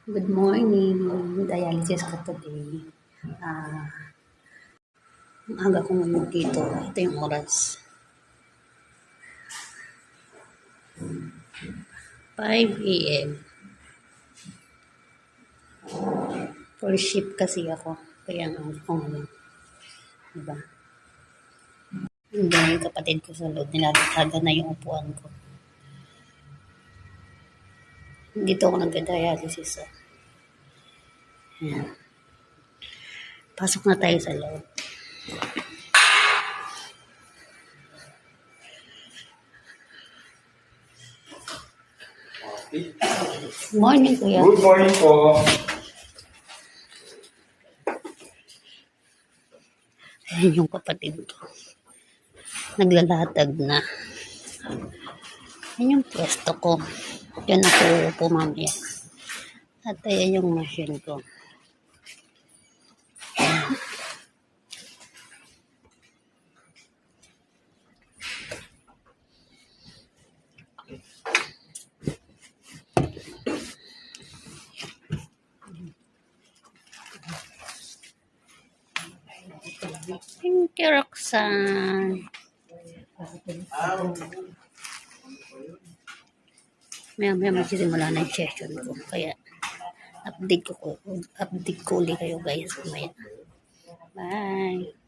Good morning. Dialysis ko today. Ang aga ko ngayon dito. Ito yung oras. 5 a.m. For shift kasi ako. Kaya ang aga ko ngayon. Diba? Hindi yung kapatid ko sa loob. Nilalataga na yung upuan ko. Dito ako nag-dialysis. Ayan. Pasok na tayo sa loob. Good morning, Kuya. Good morning po. Ayan yung kapatid ko. Naglalatag na. Ayan yung pwesto ko. Yan ako upo mamaya. At ayan yung machine ko. Thank you, Roxanne. Maya magsisimula na yung session ko. Kaya, update ko ulit kayo guys. Maya. Bye.